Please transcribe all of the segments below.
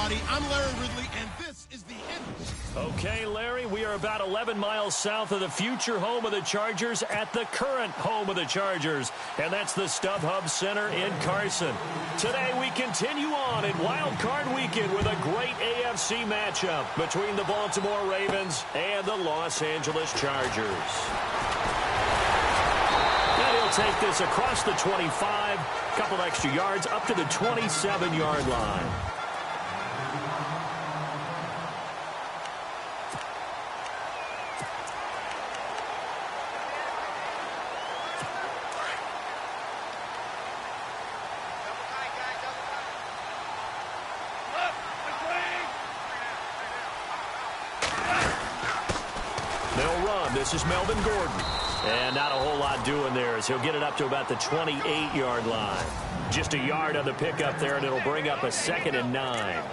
everybody. I'm Larry Ridley, and this is the end. Okay, Larry, we are about 11 miles south of the future home of the Chargers at the current home of the Chargers, and that's the StubHub Center in Carson. Today, we continue on in Wild Card Weekend with a great AFC matchup between the Baltimore Ravens and the Los Angeles Chargers. And he'll take this across the 25, couple extra yards up to the 27-yard line. This is Melvin Gordon. And not a whole lot doing there as he'll get it up to about the 28-yard line. Just a yard on the pickup there, and it'll bring up a 2nd and 9.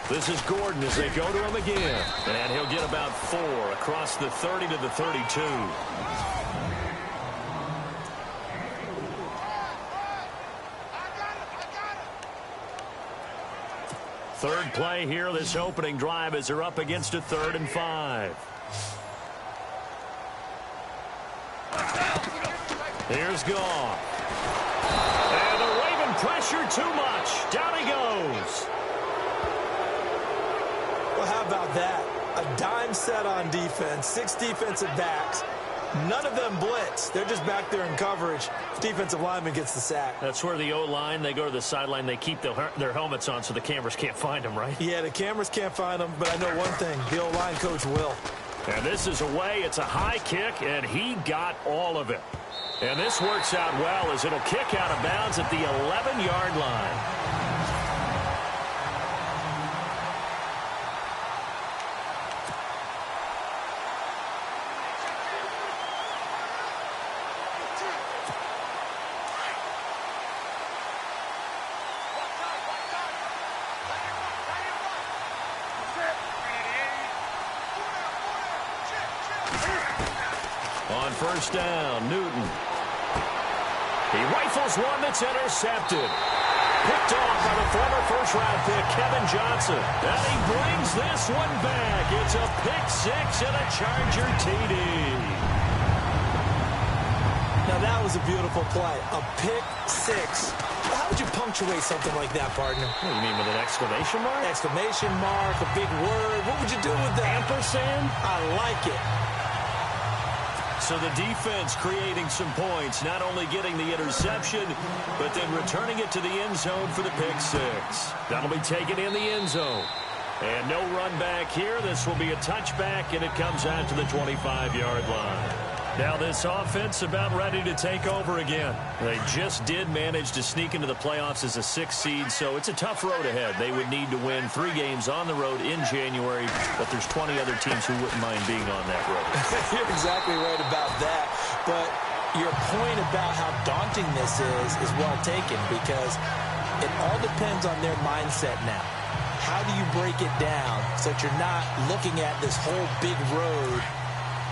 This is Gordon as they go to him again. And he'll get about 4 across the 30 to the 32. Third play here, this opening drive, as they're up against a 3rd and 5. Here's Goff. And the Raven pressure too much. Down he goes. Well, how about that? A dime set on defense, 6 defensive backs. None of them blitz. They're just back there in coverage. Defensive lineman gets the sack. That's where the O-line, they go to the sideline, they keep their helmets on so the cameras can't find them, right? Yeah, the cameras can't find them, but I know one thing. The O-line coach will. And this is away. It's a high kick, and he got all of it. And this works out well as it'll kick out of bounds at the 11-yard line. On first down, Newton. He rifles one that's intercepted. Picked off by the former first-round pick, Kevin Johnson. And he brings this one back. It's a pick-6 and a Charger TD. Now, that was a beautiful play. A pick-6. How would you punctuate something like that, partner? What do you mean, with an exclamation mark? Exclamation mark, a big word. What would you do with that? Ampersand? I like it. So the defense creating some points, not only getting the interception, but then returning it to the end zone for the pick-6. That'll be taken in the end zone. And no run back here. This will be a touchback, and it comes out to the 25-yard line. Now this offense about ready to take over again. They just did manage to sneak into the playoffs as a 6th seed, so it's a tough road ahead. They would need to win 3 games on the road in January, but there's 20 other teams who wouldn't mind being on that road. You're exactly right about that, but your point about how daunting this is well taken, because it all depends on their mindset now. How do you break it down so that you're not looking at this whole big road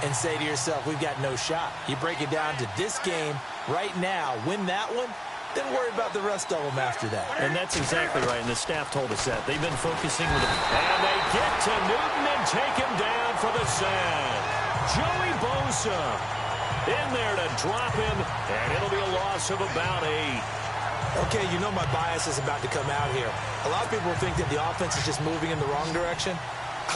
and say to yourself, we've got no shot? You break it down to this game right now, win that one, then worry about the rest of them after that. And that's exactly right, and the staff told us that. They've been focusing with it. And they get to Newton and take him down for the sack. Joey Bosa in there to drop him, and it'll be a loss of about 8. Okay, you know my bias is about to come out here. A lot of people think that the offense is just moving in the wrong direction.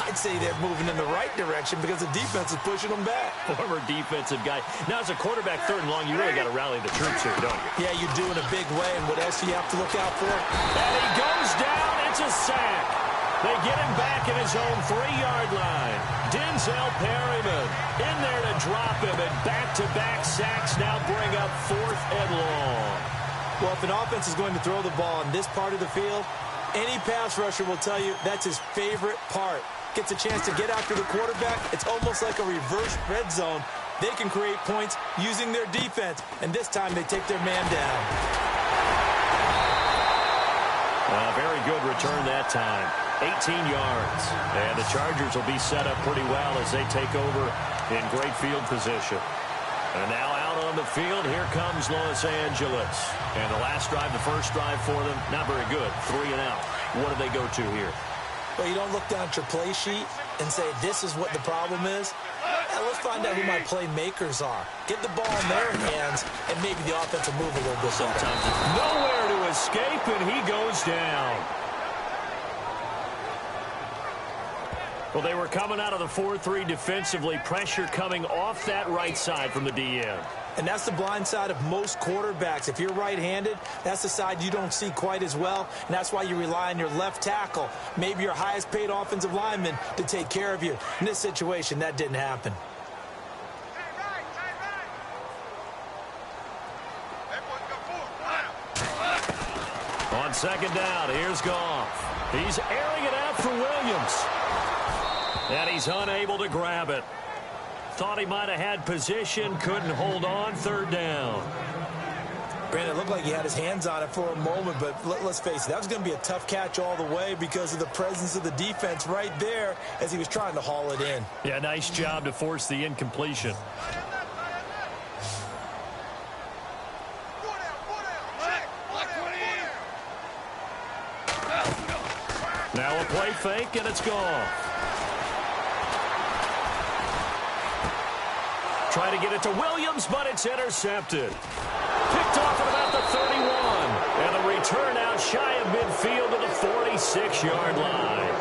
I'd say they're moving in the right direction because the defense is pushing them back. Former defensive guy. Now, as a quarterback, 3rd and long, you really got to rally the troops here, don't you? Yeah, you do in a big way. And what else do you have to look out for? And he goes down. It's a sack. They get him back in his own 3-yard line. Denzel Perryman in there to drop him, and back-to-back sacks now bring up 4th and long. Well, if an offense is going to throw the ball in this part of the field, any pass rusher will tell you that's his favorite part. Gets a chance to get after the quarterback. It's almost like a reverse red zone. They can create points using their defense, and this time they take their man down. Very good return that time. 18 yards. And the Chargers will be set up pretty well as they take over in great field position. And now out on the field, here comes Los Angeles. And the last drive, the first drive for them, not very good. 3 and out. What do they go to here? Well, you don't look down at your play sheet and say, this is what the problem is. Yeah, let's find out who my playmakers are. Get the ball in their hands, and maybe the offense will move a little bit. Sometimes it's nowhere to escape, and he goes down. Well, they were coming out of the 4-3 defensively. Pressure coming off that right side from the DM. And that's the blind side of most quarterbacks. If you're right-handed, that's the side you don't see quite as well. And that's why you rely on your left tackle, maybe your highest-paid offensive lineman, to take care of you. In this situation, that didn't happen. On second down, here's Goff. He's airing it out for Williams. And he's unable to grab it. Thought he might have had position, couldn't hold on. Third down. Brandon, it looked like he had his hands on it for a moment, but let's face it, that was going to be a tough catch all the way because of the presence of the defense right there as he was trying to haul it in. Yeah, nice job to force the incompletion. Now a play fake, and it's gone. Try to get it to Williams, but it's intercepted. Picked off at about the 31. And the return out shy of midfield to the 46-yard line.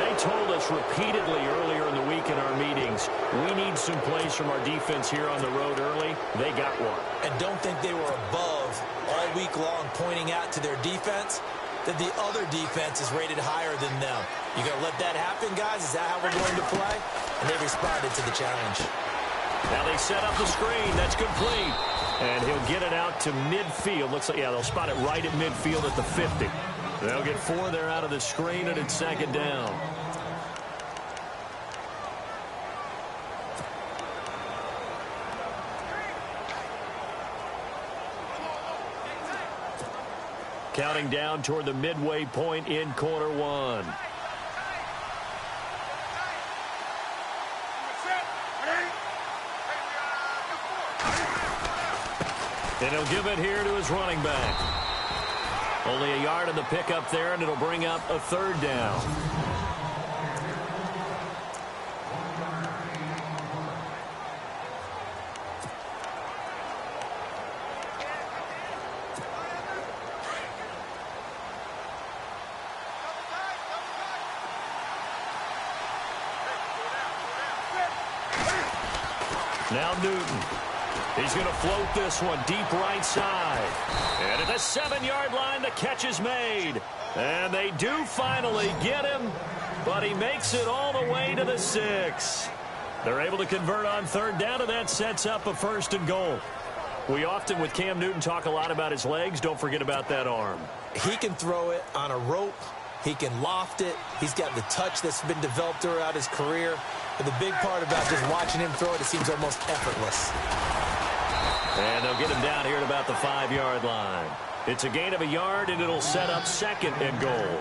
They told us repeatedly earlier in the week in our meetings, we need some plays from our defense here on the road early. They got one. And don't think they were above all week long pointing out to their defense that the other defense is rated higher than them. You going to let that happen, guys? Is that how we're going to play? And they responded to the challenge. Now they set up the screen. That's complete. And he'll get it out to midfield. Looks like, yeah, they'll spot it right at midfield at the 50. They'll get 4 there out of the screen, and it's second down. Counting down toward the midway point in quarter one. And he'll give it here to his running back. Only a yard in the pickup there, and it'll bring up a third down. Now Newton. He's going to float this one deep right side. And at the 7-yard line, the catch is made. And they do finally get him, but he makes it all the way to the 6. They're able to convert on third down, and that sets up a 1st and goal. We often, with Cam Newton, talk a lot about his legs. Don't forget about that arm. He can throw it on a rope. He can loft it. He's got the touch that's been developed throughout his career. But the big part about just watching him throw it, it seems almost effortless. And they'll get him down here at about the 5-yard line. It's a gain of a yard, and it'll set up 2nd and goal.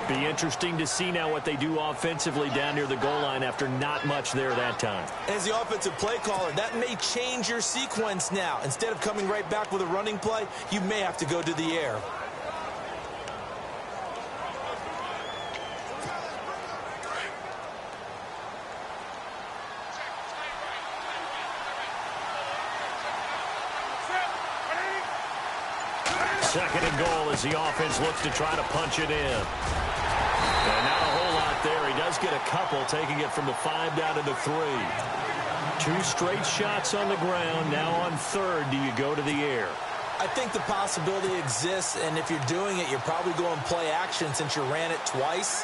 Be interesting to see now what they do offensively down near the goal line after not much there that time. As the offensive play caller, that may change your sequence now. Instead of coming right back with a running play, you may have to go to the air. Second and goal as the offense looks to try to punch it in. And not a whole lot there. He does get a couple, taking it from the 5 down to the 3. 2 straight shots on the ground. Now on third, do you go to the air? I think the possibility exists, and if you're doing it, you're probably going play action since you ran it twice.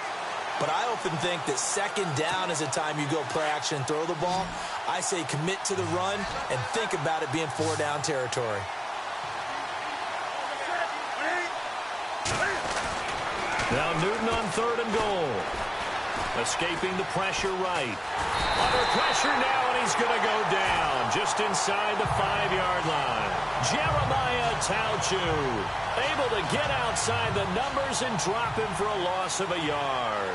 But I often think that 2nd down is a time you go play action and throw the ball. I say commit to the run and think about it being 4-down territory. Now Newton on 3rd and goal. Escaping the pressure right. Under pressure now, and he's going to go down just inside the 5-yard line. Jeremiah Tauchu able to get outside the numbers and drop him for a loss of a yard.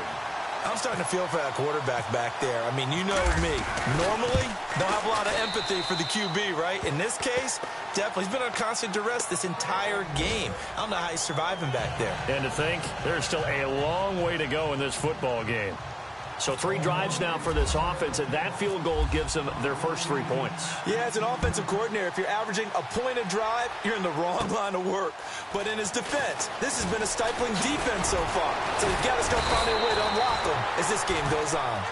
I'm starting to feel for that quarterback back there. I mean, you know me. Normally, don't have a lot of empathy for the QB, right? In this case, definitely. He's been on constant duress this entire game. I don't know how he's surviving back there. And to think, there's still a long way to go in this football game. So 3 drives now for this offense, and that field goal gives them their first 3 points. Yeah, as an offensive coordinator, if you're averaging a point a drive, you're in the wrong line of work. But in his defense, this has been a stifling defense so far. So you've got to start finding a way to unlock them as this game goes on.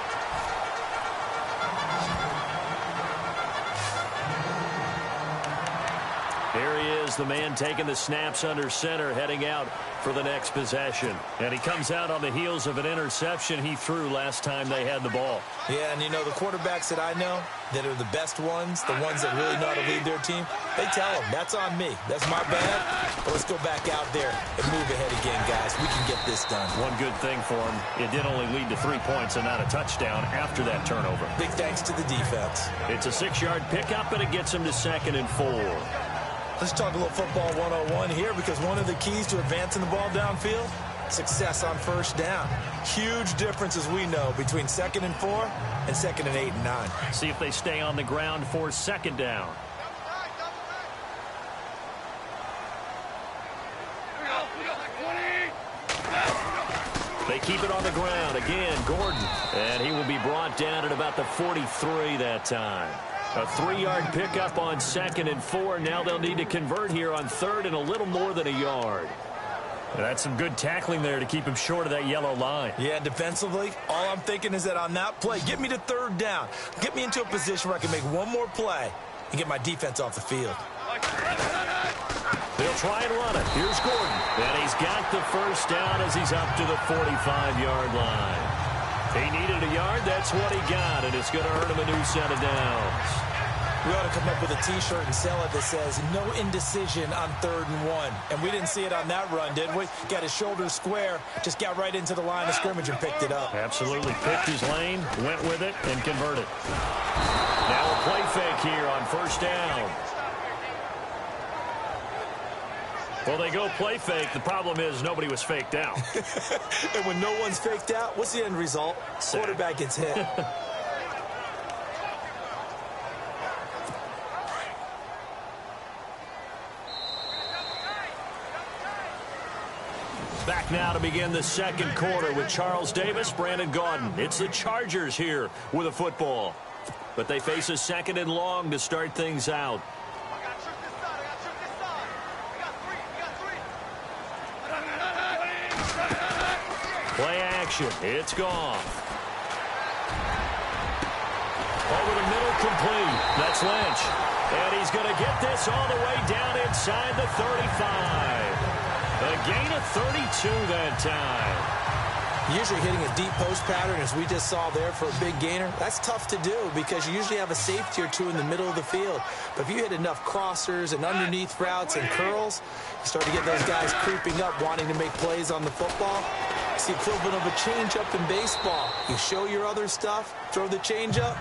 Here he is, the man taking the snaps under center, heading out for the next possession. And he comes out on the heels of an interception he threw last time they had the ball. Yeah, and you know, the quarterbacks that I know that are the best ones, the ones that really know how to lead their team, they tell them, that's on me. That's my bad. But let's go back out there and move ahead again, guys. We can get this done. One good thing for him, it did only lead to 3 points and not a touchdown after that turnover. Big thanks to the defense. It's a 6-yard pickup, and it gets him to 2nd and 4. Let's talk a little football 101 here, because one of the keys to advancing the ball downfield, success on first down. Huge difference, as we know, between 2nd and 4 and 2nd and 8 and 9. See if they stay on the ground for 2nd down. They keep it on the ground. Again, Gordon. And he will be brought down at about the 43 that time. A 3-yard pickup on 2nd and 4. Now they'll need to convert here on 3rd and a little more than a yard. And that's some good tackling there to keep him short of that yellow line. Yeah, defensively, all I'm thinking is that on that play, get me to 3rd down. Get me into a position where I can make one more play and get my defense off the field. They'll try and run it. Here's Gordon. And he's got the first down as he's up to the 45-yard line. He needed a yard. That's what he got, and it's going to earn him a new set of downs. We ought to come up with a T-shirt and sell it that says, no indecision on 3rd and 1. And we didn't see it on that run, did we? Got his shoulders square, just got right into the line of scrimmage and picked it up. Absolutely. Picked his lane, went with it, and converted. Now a play fake here on first down. Well, they go play fake. The problem is nobody was faked out. And when no one's faked out, what's the end result? Quarterback gets hit. Back now to begin the 2nd quarter with Charles Davis, Brandon Gaudin. It's the Chargers here with a football. But they face a 2nd and long to start things out. Play action. It's gone. Over the middle, complete. That's Lynch. And he's going to get this all the way down inside the 35. A gain of 32 that time. Usually hitting a deep post pattern, as we just saw there, for a big gainer, that's tough to do because you usually have a safety or two in the middle of the field. But if you hit enough crossers and underneath routes and curls, you start to get those guys creeping up, wanting to make plays on the football. It's the equivalent of a changeup in baseball. You show your other stuff, throw the changeup,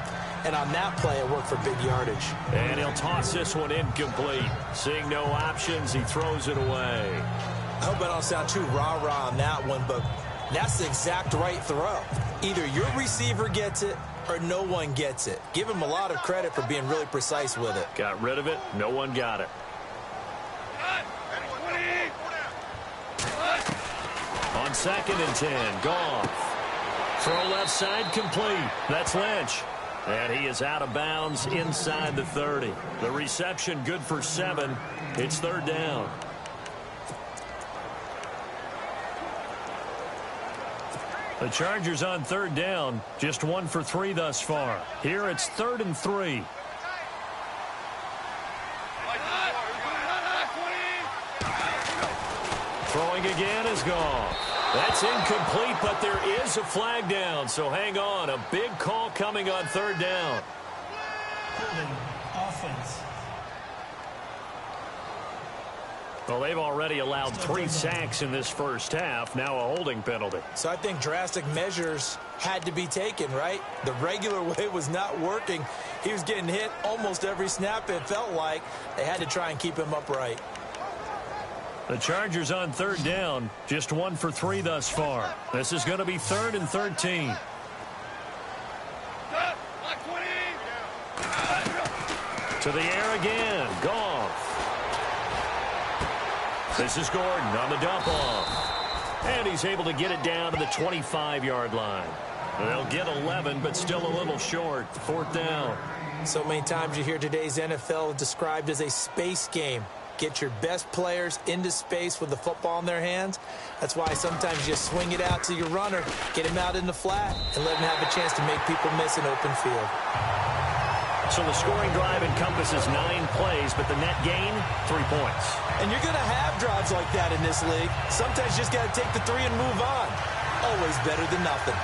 and on that play, it worked for big yardage. And he'll toss this one incomplete. Seeing no options, he throws it away. I hope I don't sound too rah-rah on that one, but that's the exact right throw. Either your receiver gets it or no one gets it. Give him a lot of credit for being really precise with it. Got rid of it. No one got it. On 2nd and 10, Goff. Throw left side, complete. That's Lynch. And he is out of bounds inside the 30. The reception good for 7. It's 3rd down. The Chargers on 3rd down, just 1 for 3 thus far. Here it's 3rd and 3. Throwing again is gone. That's incomplete, but there is a flag down, so hang on. A big call coming on 3rd down. Holding offense. Well, they've already allowed 3 sacks in this first half, now a holding penalty. So I think drastic measures had to be taken, right? The regular way was not working. He was getting hit almost every snap, it felt like. They had to try and keep him upright. The Chargers on 3rd down, just 1 for 3 thus far. This is going to be 3rd and 13. To the air again, Goff. This is Gordon on the dump off. And he's able to get it down to the 25-yard line. They'll get 11, but still a little short. 4th down. So many times you hear today's NFL described as a space game. Get your best players into space with the football in their hands. That's why sometimes you swing it out to your runner, get him out in the flat, and let him have a chance to make people miss an open field. So the scoring drive encompasses 9 plays, but the net gain, 3 points. And you're going to have drives like that in this league. Sometimes you just got to take the 3 and move on. Always better than nothing.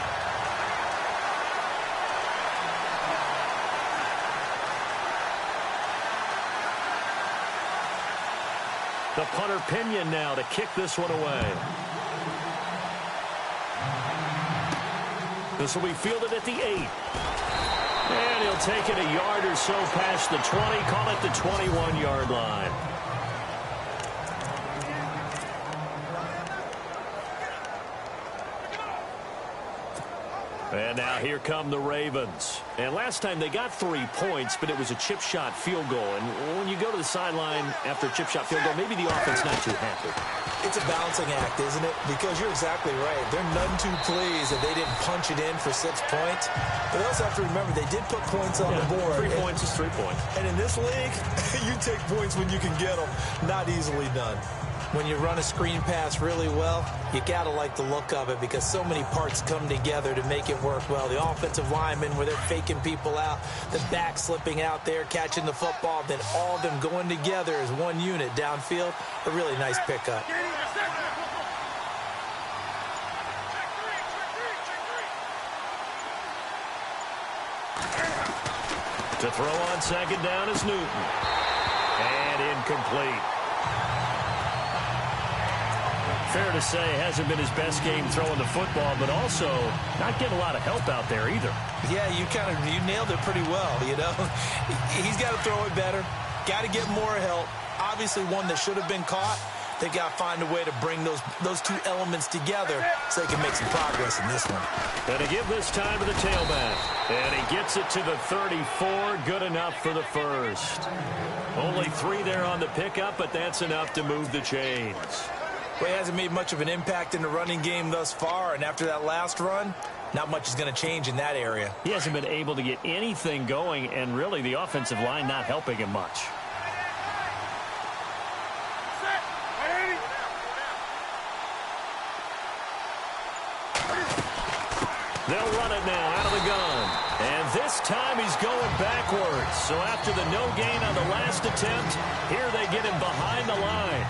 The punter Pinion now to kick this one away. This will be fielded at the 8. And he'll take it a yard or so past the 20, call it the 21-yard line. And now here come the Ravens. And last time they got 3 points, but it was a chip shot field goal. And when you go to the sideline after a chip shot field goal, maybe the offense not too happy. It's a balancing act, isn't it? Because you're exactly right. They're none too pleased that they didn't punch it in for 6 points. But they also have to remember they did put points on the board. 3 points is 3 points. And in this league, you take points when you can get them. Not easily done. When you run a screen pass really well, you got to like the look of it because so many parts come together to make it work well. The offensive linemen where they're faking people out, the back slipping out there, catching the football, then all of them going together as one unit downfield. A really nice pickup. To throw on 2nd down is Newton. And incomplete. Fair to say, hasn't been his best game throwing the football, but also not getting a lot of help out there either. Yeah, you nailed it pretty well, you know. He's got to throw it better, got to get more help. Obviously one that should have been caught. They got to find a way to bring those 2 elements together so they can make some progress in this one. And to give this time to the tailback. And he gets it to the 34. Good enough for the first. Only 3 there on the pickup, but that's enough to move the chains. Well, he hasn't made much of an impact in the running game thus far, and after that last run, not much is going to change in that area. He hasn't been able to get anything going, and really the offensive line not helping him much. They'll run it now out of the gun. And this time he's going backwards. So after the no gain on the last attempt, here they get him behind the line.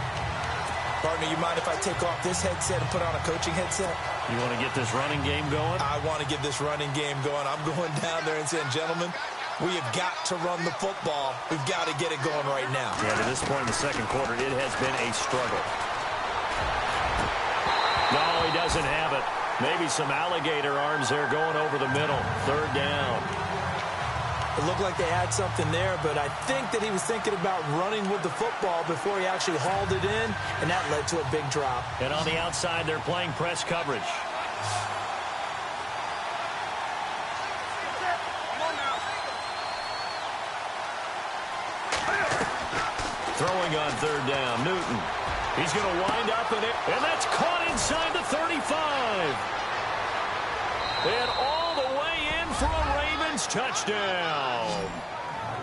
Partner, you mind if I take off this headset and put on a coaching headset? You want to get this running game going? I want to get this running game going. I'm going down there and saying, gentlemen, we have got to run the football. We've got to get it going right now. Yeah, to this point in the second quarter, it has been a struggle. No, he doesn't have it. Maybe some alligator arms there going over the middle. 3rd down. It looked like they had something there, but I think that he was thinking about running with the football before he actually hauled it in, and that led to a big drop. And on the outside, they're playing press coverage. Throwing on 3rd down, Newton. He's going to wind up in it, and that's caught inside the 35. And all the way in for a Ravens touchdown.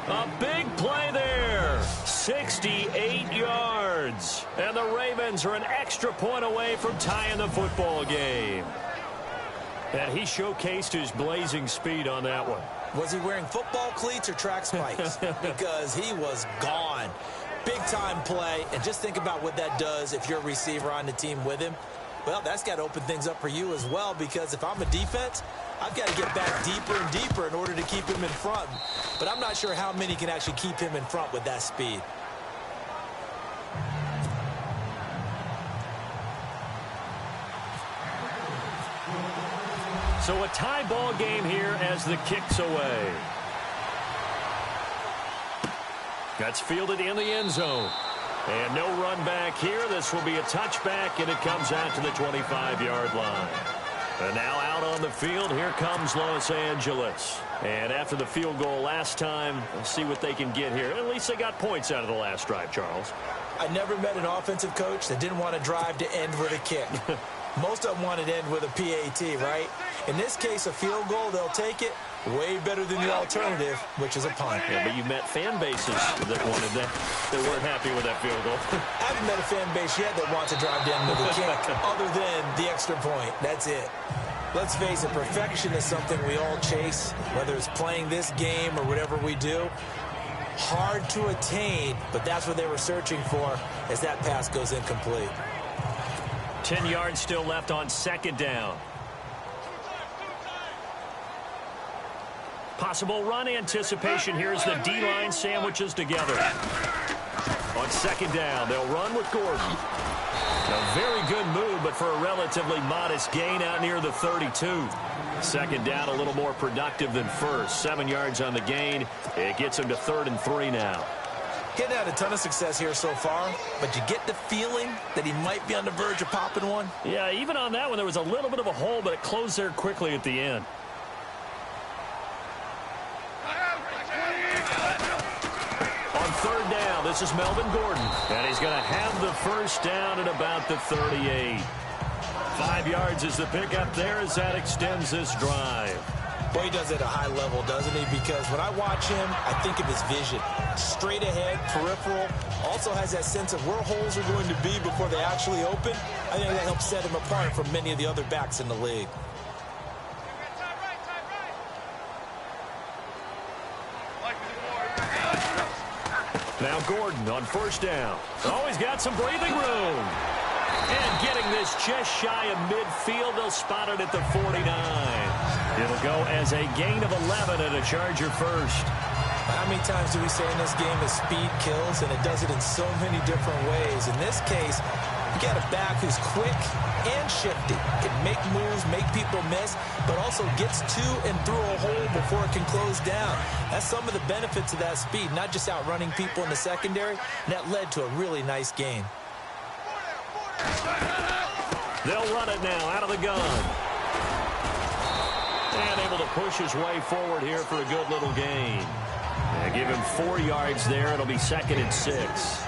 A big play there. 68 yards. And the Ravens are an extra point away from tying the football game. And he showcased his blazing speed on that one. Was he wearing football cleats or track spikes? Because he was gone. Big-time play, and just think about what that does if you're a receiver on the team with him. Well, that's got to open things up for you as well, because if I'm a defense, I've got to get back deeper and deeper in order to keep him in front. But I'm not sure how many can actually keep him in front with that speed. So a tie ball game here as the kick's away. That's fielded in the end zone. And no run back here. This will be a touchback, and it comes out to the 25-yard line. And now out on the field, here comes Los Angeles. And after the field goal last time, let's see what they can get here. At least they got points out of the last drive, Charles. I never met an offensive coach that didn't want to drive to end with a kick. Most of them wanted to end with a PAT, right? In this case, a field goal, they'll take it. Way better than the alternative, which is a punt. Yeah, but you met fan bases that wanted that, that weren't happy with that field goal. I haven't met a fan base yet that wants to drive down with a kick other than the extra point. That's it. Let's face it, perfection is something we all chase, whether it's playing this game or whatever we do. Hard to attain, but that's what they were searching for as that pass goes incomplete. 10 yards still left on second down. Possible run anticipation here as the D-line sandwiches together. On second down, they'll run with Gordon. A very good move, but for a relatively modest gain out near the 32. Second down, a little more productive than first. 7 yards on the gain. It gets him to 3rd and 3 now. Getting had a ton of success here so far, but you get the feeling that he might be on the verge of popping one. Yeah, even on that one, there was a little bit of a hole, but it closed there quickly at the end. Third down, this is Melvin Gordon, and he's going to have the first down at about the 38. 5 yards is the pickup there as that extends this drive. Boy, he does it at a high level, doesn't he? Because when I watch him, I think of his vision. Straight ahead, peripheral, also has that sense of where holes are going to be before they actually open. I think that helps set him apart from many of the other backs in the league. Now Gordon on first down. Always got some breathing room. And getting this just shy of midfield, they'll spot it at the 49. It'll go as a gain of 11 and a Charger first. How many times do we say in this game that speed kills, and it does it in so many different ways? In this case, you got a back who's quick and shifty. Can make moves, make people miss, but also gets to and through a hole before it can close down. That's some of the benefits of that speed, not just outrunning people in the secondary. And that led to a really nice game. They'll run it now out of the gun. And able to push his way forward here for a good little gain. Give him 4 yards there. It'll be 2nd and 6.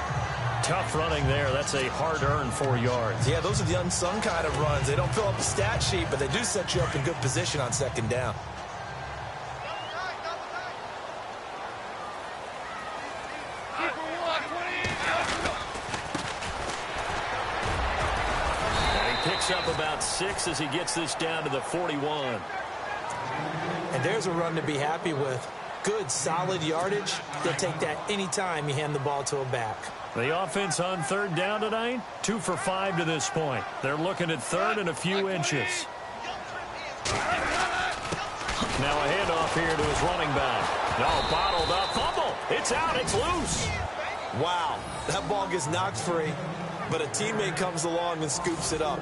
Tough running there. That's a hard-earned 4 yards. Yeah, those are the unsung kind of runs. They don't fill up the stat sheet, but they do set you up in good position on second down. And he picks up about 6 as he gets this down to the 41. And there's a run to be happy with. Good, solid yardage. They'll take that any time you hand the ball to a back. The offense on third down tonight, 2 for 5 to this point. They're looking at third and a few inches. Now a handoff here to his running back. No, bottled up, fumble. It's out, it's loose. Wow, that ball gets knocked free, but a teammate comes along and scoops it up.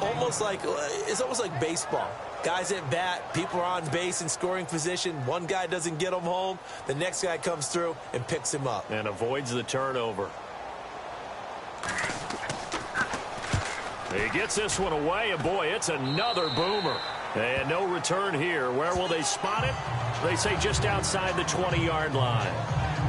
It's almost like baseball. Guys at bat, people are on base in scoring position. One guy doesn't get him home. The next guy comes through and picks him up. And avoids the turnover. He gets this one away, and boy, it's another boomer. And no return here. Where will they spot it? They say just outside the 20-yard line.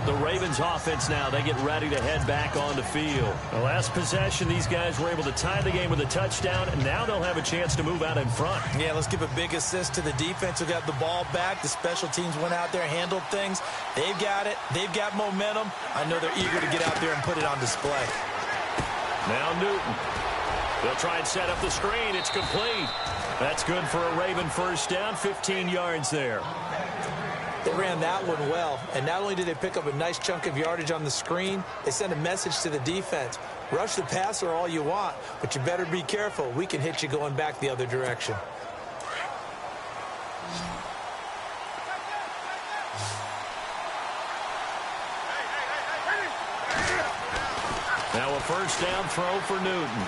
The Ravens offense now, they get ready to head back on the field. The last possession, these guys were able to tie the game with a touchdown, and now they'll have a chance to move out in front. Yeah, let's give a big assist to the defense who got the ball back. The special teams went out there, handled things. They've got it. They've got momentum. I know they're eager to get out there and put it on display. Now Newton. They'll try and set up the screen. It's complete. That's good for a Raven first down, 15 yards there. They ran that one well, and not only did they pick up a nice chunk of yardage on the screen, they sent a message to the defense. Rush the passer all you want, but you better be careful. We can hit you going back the other direction. Now a first down throw for Newton.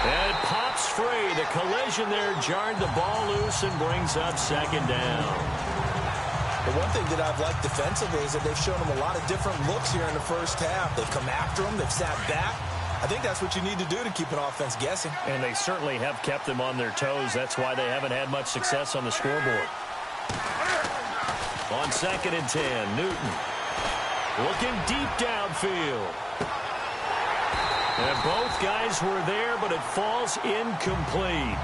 And it pops free. The collision there jarred the ball loose and brings up second down. The one thing that I've liked defensively is that they've shown them a lot of different looks here in the first half. They've come after them. They've sat back. I think that's what you need to do to keep an offense guessing. And they certainly have kept them on their toes. That's why they haven't had much success on the scoreboard. On 2nd and 10, Newton looking deep downfield. And both guys were there, but it falls incomplete.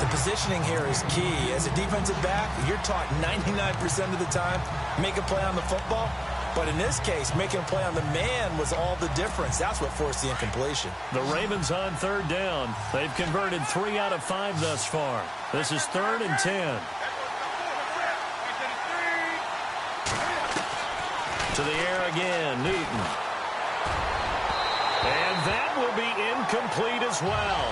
The positioning here is key. As a defensive back, you're taught 99% of the time, make a play on the football. But in this case, making a play on the man was all the difference. That's what forced the incompletion. The Ravens on 3rd down. They've converted 3 out of 5 thus far. This is 3rd and 10. To the air again, Newton. And that will be incomplete as well.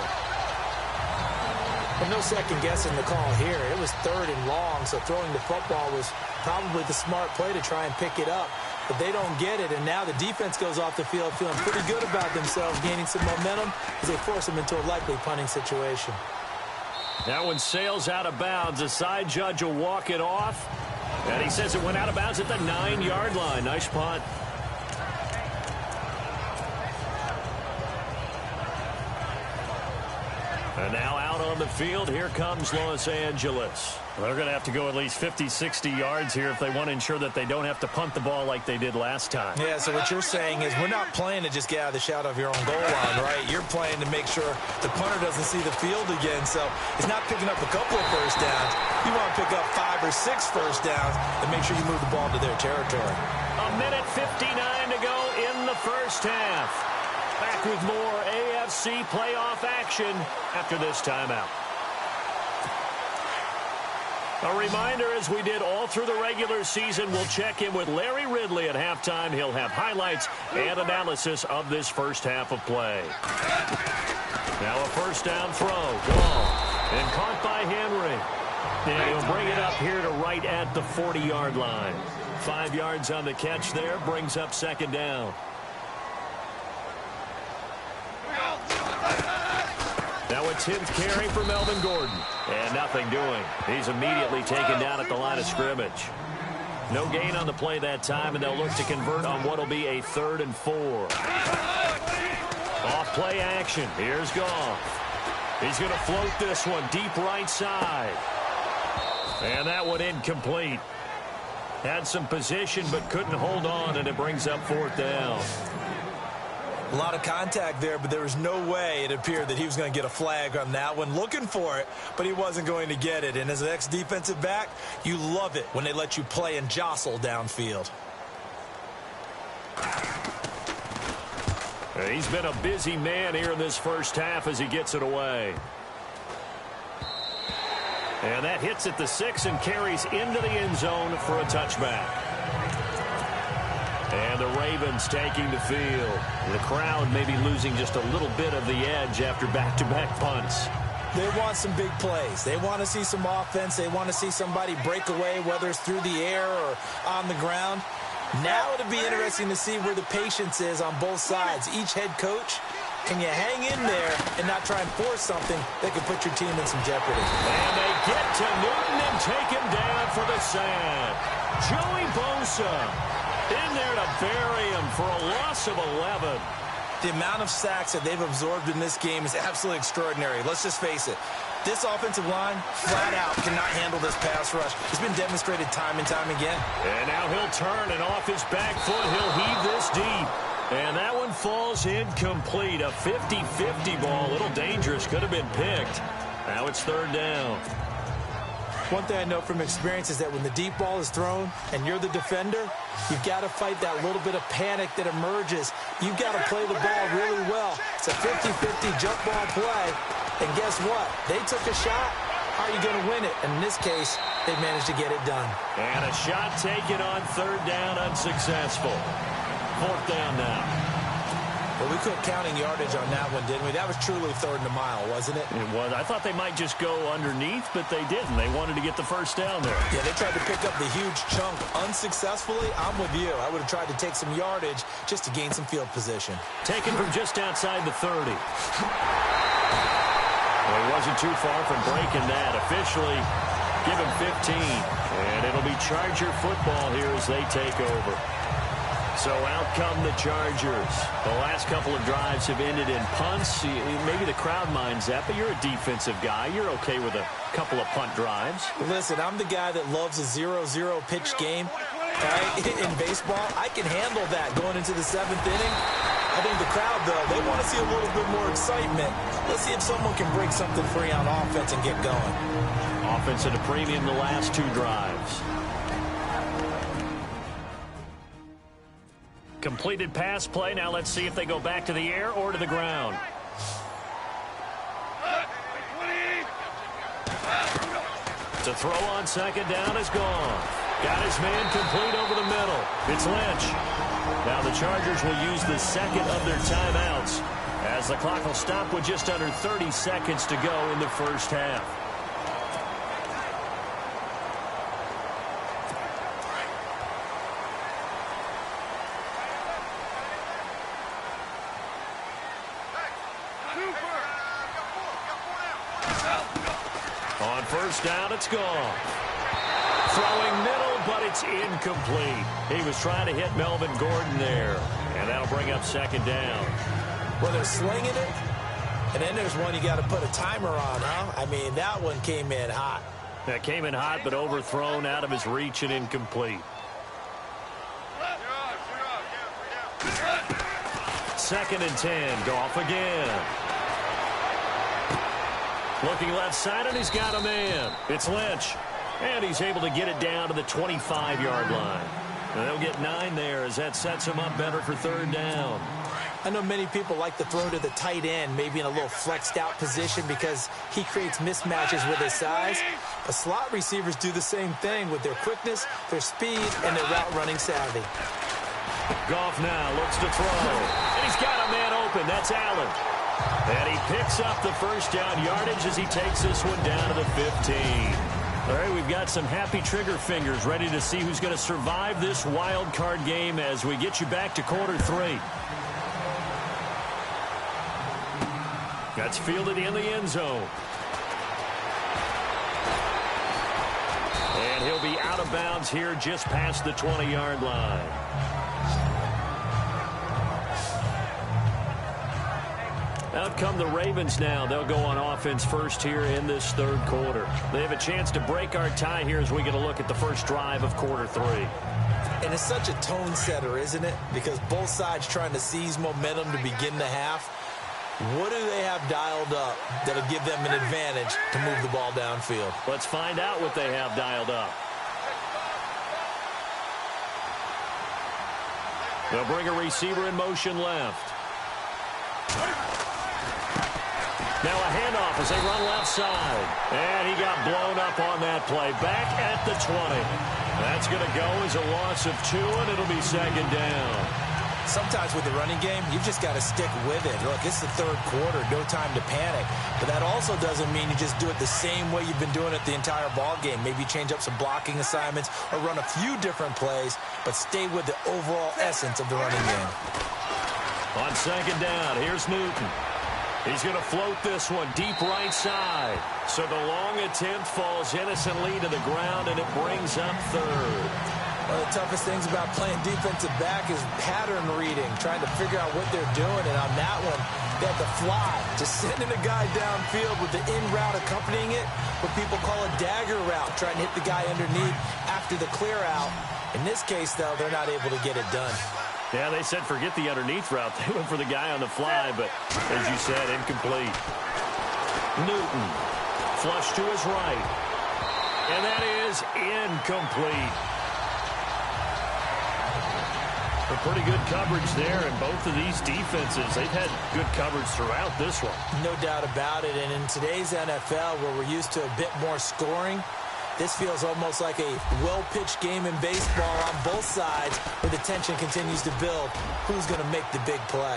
Well, no second guessing the call here. It was 3rd and long, so throwing the football was probably the smart play to try and pick it up. But they don't get it, and now the defense goes off the field feeling pretty good about themselves, gaining some momentum as they force them into a likely punting situation. That one sails out of bounds. The side judge will walk it off. And he says it went out of bounds at the 9-yard line. Nice punt. And now out on the field, here comes Los Angeles. They're going to have to go at least 50, 60 yards here if they want to ensure that they don't have to punt the ball like they did last time. Yeah, so what you're saying is we're not playing to just get out of the shadow of your own goal line, right? You're playing to make sure the punter doesn't see the field again. So it's not picking up a couple of first downs. You want to pick up 5 or 6 first downs and make sure you move the ball to their territory. A minute 59 to go in the first half. Back with more AFC playoff action after this timeout. A reminder, as we did all through the regular season, we'll check in with Larry Ridley at halftime. He'll have highlights and analysis of this first half of play. Now a first down throw. Gone. And caught by Henry. And he'll bring it up here to right at the 40-yard line. 5 yards on the catch there. Brings up second down. Now a 10th carry for Melvin Gordon. And nothing doing. He's immediately taken down at the line of scrimmage. No gain on the play that time, and they'll look to convert on what will be a 3rd and 4. Off play action. Here's Goff. He's going to float this one deep right side. And that one incomplete. Had some position but couldn't hold on, and it brings up 4th down. A lot of contact there, but there was no way it appeared that he was going to get a flag on that one. Looking for it, but he wasn't going to get it. And as an ex-defensive back, you love it when they let you play and jostle downfield. He's been a busy man here in this first half as he gets it away. And that hits at the 6 and carries into the end zone for a touchback. And the Ravens taking the field. The crowd maybe losing just a little bit of the edge after back-to-back punts. They want some big plays. They want to see some offense. They want to see somebody break away, whether it's through the air or on the ground. Now it'll be interesting to see where the patience is on both sides. Each head coach, can you hang in there and not try and force something that could put your team in some jeopardy? And they get to Newton and take him down for the sack. Joey Bosa in there to bury him for a loss of 11. The amount of sacks that they've absorbed in this game is absolutely extraordinary. Let's just face it. This offensive line, flat out, cannot handle this pass rush. It's been demonstrated time and time again. And now he'll turn, and off his back foot, he'll heave this deep. And that one falls incomplete. A 50-50 ball. A little dangerous. Could have been picked. Now it's 3rd down. One thing I know from experience is that when the deep ball is thrown and you're the defender, you've got to fight that little bit of panic that emerges. You've got to play the ball really well. It's a 50-50 jump ball play. And guess what? They took a shot. How are you going to win it? And in this case, they managed to get it done. And a shot taken on 3rd down, unsuccessful. 4th down now. Well, we We quit counting yardage on that one, didn't we? That was truly 3rd and a mile, wasn't it? It was. I thought they might just go underneath, but they didn't. They wanted to get the first down there. Yeah, they tried to pick up the huge chunk unsuccessfully. I'm with you. I would have tried to take some yardage just to gain some field position. Taken from just outside the 30. Well, he wasn't too far from breaking that. Officially, give him 15. And it'll be Charger football here as they take over. So out come the Chargers. The last couple of drives have ended in punts. Maybe the crowd minds that, but you're a defensive guy. You're okay with a couple of punt drives. Listen, I'm the guy that loves a 0-0 pitch game. Right? In baseball, I can handle that going into the 7th inning. I think the crowd, though, they want to see a little bit more excitement. Let's see if someone can break something free on offense and get going. Offense at a premium the last 2 drives. Completed pass play. Now let's see if they go back to the air or to the ground. To throw on 2nd down is gone. Got his man complete over the middle. It's Lynch. Now the Chargers will use the 2nd of their timeouts as the clock will stop with just under 30 seconds to go in the first half. On 1st down, it's gone. Throwing middle, but it's incomplete. He was trying to hit Melvin Gordon there, and that'll bring up 2nd down. Well, they're slinging it, and then there's one you got to put a timer on, huh? I mean, that one came in hot. That came in hot, but overthrown out of his reach and incomplete. 2nd and 10. Goff again. Looking left side, and he's got a man. It's Lynch. And he's able to get it down to the 25-yard line. And they'll get 9 there as that sets him up better for 3rd down. I know many people like to throw to the tight end, maybe in a little flexed-out position because he creates mismatches with his size. But slot receivers do the same thing with their quickness, their speed, and their route-running savvy. Goff now looks to throw. And he's got a man open. That's Allen. And he picks up the first down yardage as he takes this one down to the 15. All right, we've got some happy trigger fingers ready to see who's going to survive this wild card game as we get you back to quarter 3. That's fielded in the end zone. And he'll be out of bounds here just past the 20-yard line. Out come the Ravens now. They'll go on offense first here in this 3rd quarter. They have a chance to break our tie here as we get a look at the first drive of quarter 3. And it's such a tone setter, isn't it? Because both sides trying to seize momentum to begin the half. What do they have dialed up that'll give them an advantage to move the ball downfield? Let's find out what they have dialed up. They'll bring a receiver in motion left. Now a handoff as they run left side. And he got blown up on that play. Back at the 20. That's going to go as a loss of 2, and it'll be 2nd down. Sometimes with the running game, you've just got to stick with it. Look, it's the 3rd quarter, no time to panic. But that also doesn't mean you just do it the same way you've been doing it the entire ball game. Maybe change up some blocking assignments or run a few different plays, but stay with the overall essence of the running game. On 2nd down, here's Newton. He's going to float this one deep right side. So the long attempt falls innocently to the ground, and it brings up 3rd. One of the toughest things about playing defensive back is pattern reading, trying to figure out what they're doing. And on that one, they had to fly, just sending a guy downfield with the in route accompanying it, what people call a dagger route, trying to hit the guy underneath after the clear out. In this case, though, they're not able to get it done. Yeah, they said forget the underneath route. They went for the guy on the fly, but as you said, incomplete. Newton, flush to his right. And that is incomplete. A pretty good coverage there, and both of these defenses, they've had good coverage throughout this one. No doubt about it, and in today's NFL, where we're used to a bit more scoring, this feels almost like a well-pitched game in baseball on both sides where the tension continues to build. Who's going to make the big play?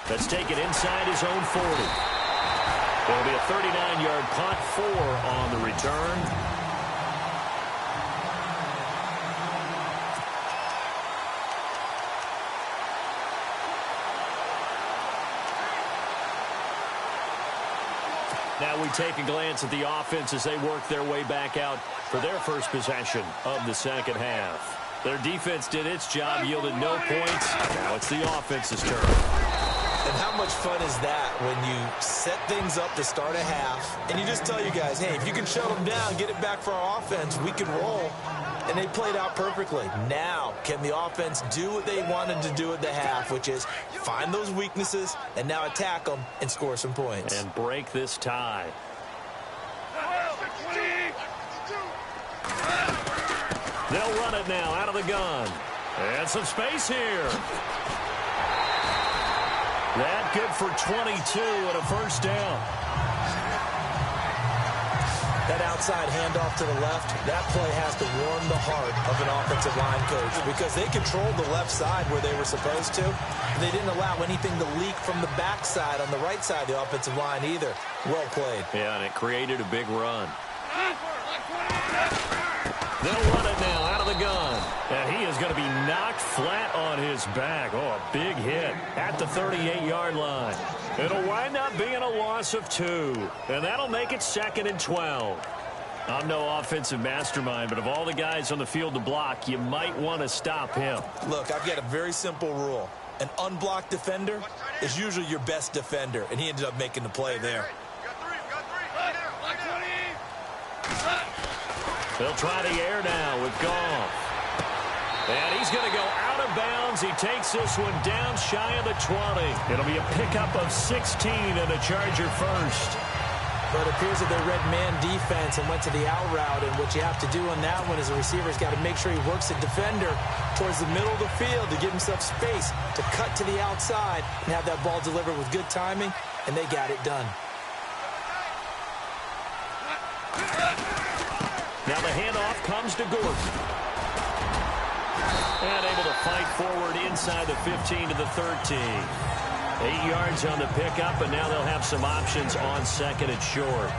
Let's take it inside his own 40. It'll be a 39-yard punt, 4 on the return. Now we take a glance at the offense as they work their way back out for their first possession of the second half. Their defense did its job, yielded no points. Now it's the offense's turn. And how much fun is that when you set things up to start a half, and you just tell you guys, hey, if you can shut them down, get it back for our offense, we can roll. And they played out perfectly. Now, can the offense do what they wanted to do at the half, which is find those weaknesses and now attack them and score some points. And break this tie. They'll run it now out of the gun. And some space here. That good for 22 and a first down. That outside handoff to the left, that play has to warm the heart of an offensive line coach because they controlled the left side where they were supposed to. They didn't allow anything to leak from the backside on the right side of the offensive line either. Well played. Yeah, and it created a big run. They'll run it now out of the gun. And he is going to be knocked flat on his back. Oh, a big hit at the 38-yard line. It'll wind up being a loss of 2. And that'll make it 2nd and 12. I'm no offensive mastermind, but of all the guys on the field to block, you might want to stop him. Look, I've got a very simple rule. An unblocked defender is usually your best defender, and he ended up making the play there. They'll try the air now with Goff. And he's going to go out of bounds. He takes this one down shy of the 20. It'll be a pickup of 16 and a Charger first. But it appears that they read man defense and went to the out route. And what you have to do on that one as a receiver's got to make sure he works the defender towards the middle of the field to give himself space to cut to the outside and have that ball delivered with good timing. And they got it done. Now the handoff comes to Gordon. And able to fight forward inside the 15 to the 13. 8 yards on the pickup, and now they'll have some options on 2nd and short.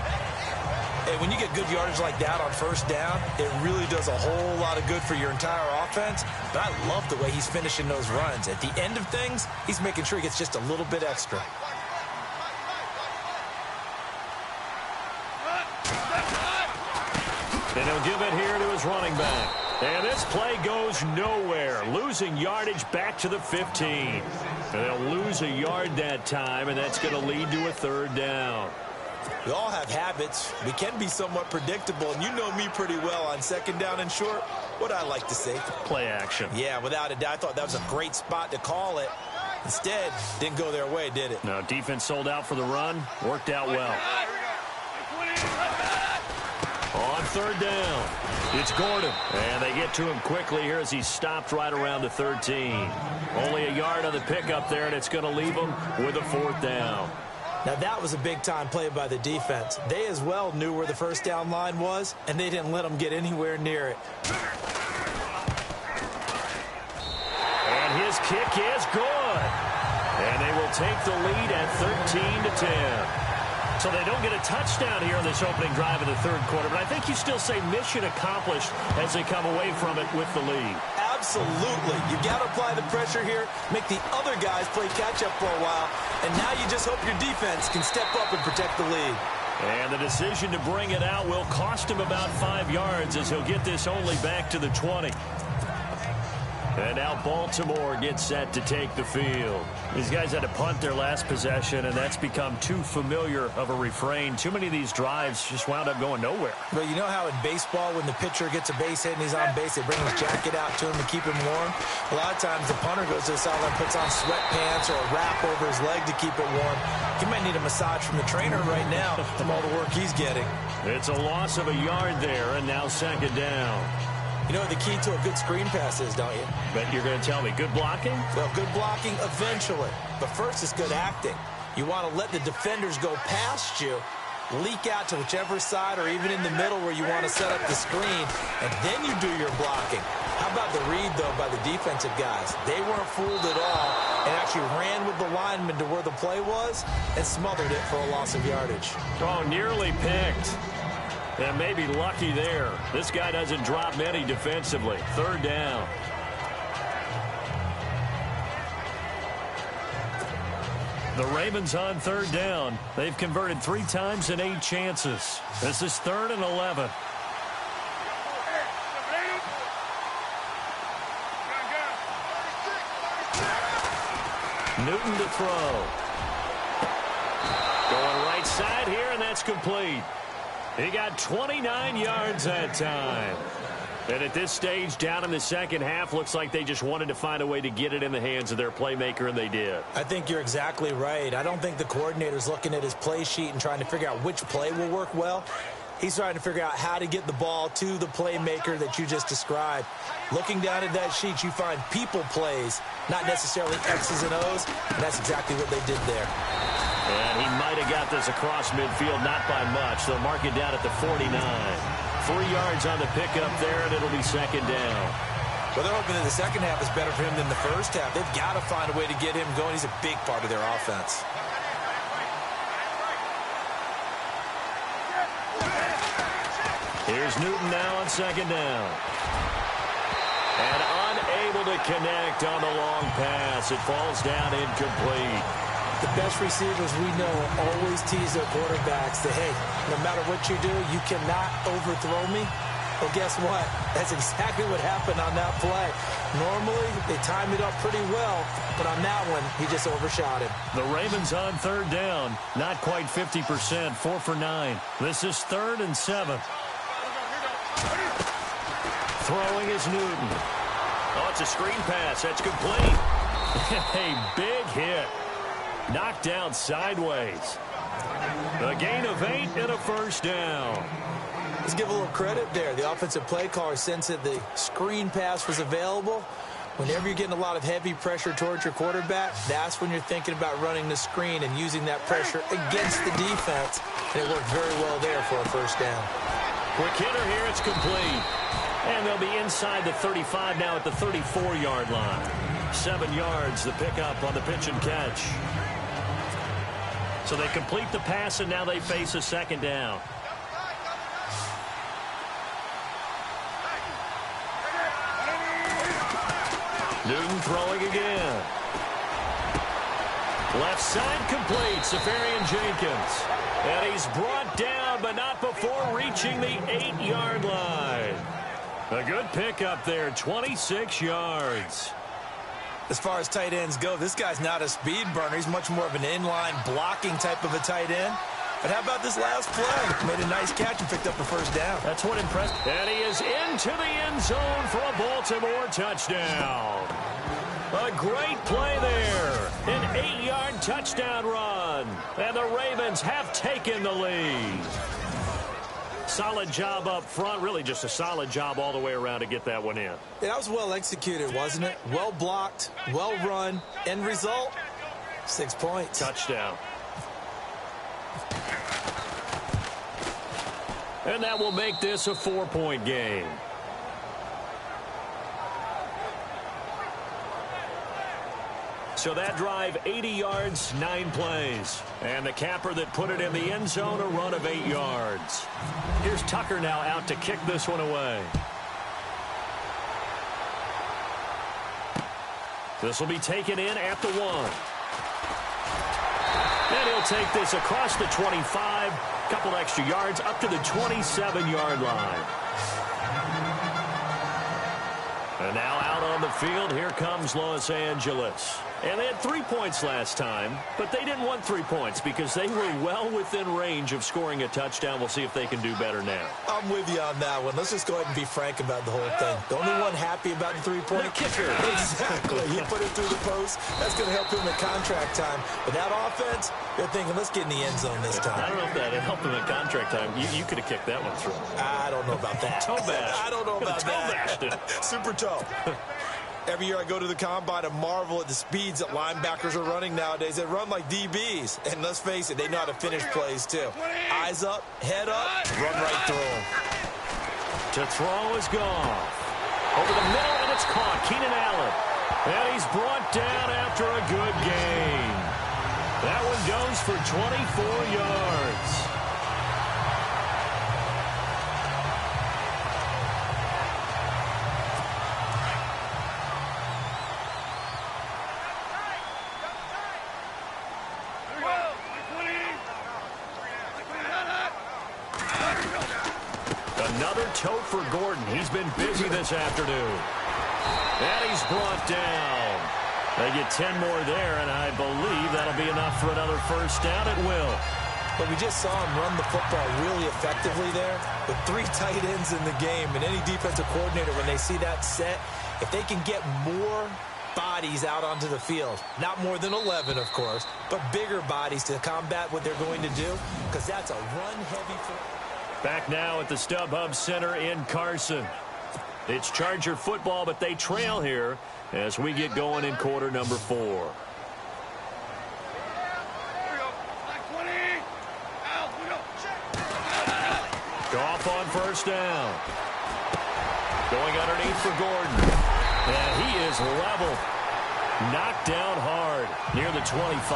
Hey, when you get good yardage like that on first down, it really does a whole lot of good for your entire offense. But I love the way he's finishing those runs. At the end of things, he's making sure he gets just a little bit extra. And he'll give it here to his running back. And this play goes nowhere. Losing yardage back to the 15. And they'll lose a yard that time, and that's going to lead to a 3rd down. We all have habits. We can be somewhat predictable, and you know me pretty well on 2nd down and short. What I like to say. Play action. Yeah, without a doubt. I thought that was a great spot to call it. Instead, didn't go their way, did it? No, defense sold out for the run. Worked out well. On 3rd down, it's Gordon. And they get to him quickly here as he's stopped right around the 13. Only a yard on the pickup there, and it's going to leave him with a 4th down. Now, that was a big-time play by the defense. They as well knew where the first down line was, and they didn't let them get anywhere near it. And his kick is good. And they will take the lead at 13-10. So they don't get a touchdown here in this opening drive of the 3rd quarter, but I think you still say mission accomplished as they come away from it with the lead. Absolutely. You got to apply the pressure here, make the other guys play catch-up for a while, and now you just hope your defense can step up and protect the lead. And the decision to bring it out will cost him about 5 yards as he'll get this only back to the 20. And now Baltimore gets set to take the field. These guys had to punt their last possession, and that's become too familiar of a refrain. Too many of these drives just wound up going nowhere. But you know how in baseball, when the pitcher gets a base hit and he's on base, they bring his jacket out to him to keep him warm? A lot of times the punter goes to the sideline, puts on sweatpants or a wrap over his leg to keep it warm. He might need a massage from the trainer right now from all the work he's getting. It's a loss of a yard there, and now 2nd down. You know what the key to a good screen pass is, don't you? But you're going to tell me, good blocking? Well, good blocking eventually. But first, it's good acting. You want to let the defenders go past you, leak out to whichever side or even in the middle where you want to set up the screen, and then you do your blocking. How about the read, though, by the defensive guys? They weren't fooled at all. and actually ran with the lineman to where the play was and smothered it for a loss of yardage. Oh, nearly picked. And maybe lucky there. This guy doesn't drop many defensively. Third down. The Ravens on third down. They've converted 3 times in 8 chances. This is 3rd and 11. Newton to throw. Going right side here, and that's complete. He got 29 yards that time. And at this stage, down in the second half, looks like they just wanted to find a way to get it in the hands of their playmaker, and they did. I think you're exactly right. I don't think the coordinator's looking at his play sheet and trying to figure out which play will work well. He's trying to figure out how to get the ball to the playmaker that you just described. Looking down at that sheet, you find people plays, not necessarily X's and O's, and that's exactly what they did there. And he might have got this across midfield, not by much. They'll mark it down at the 49. 3 yards on the pickup there, and it'll be second down. Well, they're hoping that the second half is better for him than the first half. They've got to find a way to get him going. He's a big part of their offense. Here's Newton now on second down. And unable to connect on the long pass. It falls down incomplete. The best receivers we know always tease their quarterbacks that, hey, no matter what you do, you cannot overthrow me. Well, guess what? That's exactly what happened on that play. Normally, they time it up pretty well, but on that one, he just overshot him. The Ravens on third down. Not quite 50%, 4 for 9. This is 3rd and 7. Throwing is Newton. Oh, it's a screen pass. That's complete. A big hit. Knocked down sideways. A gain of 8 and a first down. Let's give a little credit there. The offensive play caller sensed that the screen pass was available. Whenever you're getting a lot of heavy pressure towards your quarterback, that's when you're thinking about running the screen and using that pressure against the defense. And it worked very well there for a first down. Quick hitter here. It's complete. And they'll be inside the 35 now at the 34-yard line. 7 yards, the pickup on the pitch and catch. So they complete the pass, and now they face a second down. Newton throwing again. Left side complete, Safarian Jenkins. And he's brought down, but not before reaching the 8-yard line. A good pickup there, 26 yards. As far as tight ends go, this guy's not a speed burner. He's much more of an inline blocking type of a tight end. But how about this last play? Made a nice catch and picked up a first down. That's what impressed. And he is into the end zone for a Baltimore touchdown. A great play there. An 8-yard touchdown run. And the Ravens have taken the lead. Solid job up front. Really just a solid job all the way around to get that one in. That was well executed, wasn't it? Well blocked, well run. End result, 6 points. Touchdown. And that will make this a 4-point game. So that drive, 80 yards, 9 plays. And the capper that put it in the end zone, a run of 8 yards. Here's Tucker now out to kick this one away. This will be taken in at the 1. And he'll take this across the 25, couple extra yards, up to the 27-yard line. And now out on the field, here comes Los Angeles. And they had 3 points last time, but they didn't want 3 points because they were well within range of scoring a touchdown. We'll see if they can do better now. I'm with you on that one. Let's just go ahead and be frank about the whole thing. The only one happy about the 3-point? The kicker. Exactly. He put it through the post. That's going to help him at contract time. But that offense, they're thinking, let's get in the end zone this time. I don't know if that helped him at contract time. You could have kicked that one through. I don't know about that. Toe bash. I don't know about toe that. bashed it. Super toe. Every year I go to the combine and marvel at the speeds that linebackers are running nowadays. They run like DBs. And let's face it, they know how to finish plays too. Eyes up, head up, run right through them. To throw is gone. Over the middle, and it's caught. Keenan Allen. And he's brought down after a good gain. That one goes for 24 yards. Another tote for Gordon. He's been busy this afternoon. And he's brought down. They get 10 more there, and I believe that'll be enough for another first down. It will. But we just saw him run the football really effectively there with 3 tight ends in the game. And any defensive coordinator, when they see that set, if they can get more bodies out onto the field, not more than 11, of course, but bigger bodies to combat what they're going to do, because that's a run-heavy football. Back now at the StubHub Center in Carson. It's Charger football, but they trail here as we get going in quarter number 4. Goff on first down. Going underneath for Gordon. And he is level. Knocked down hard near the 25.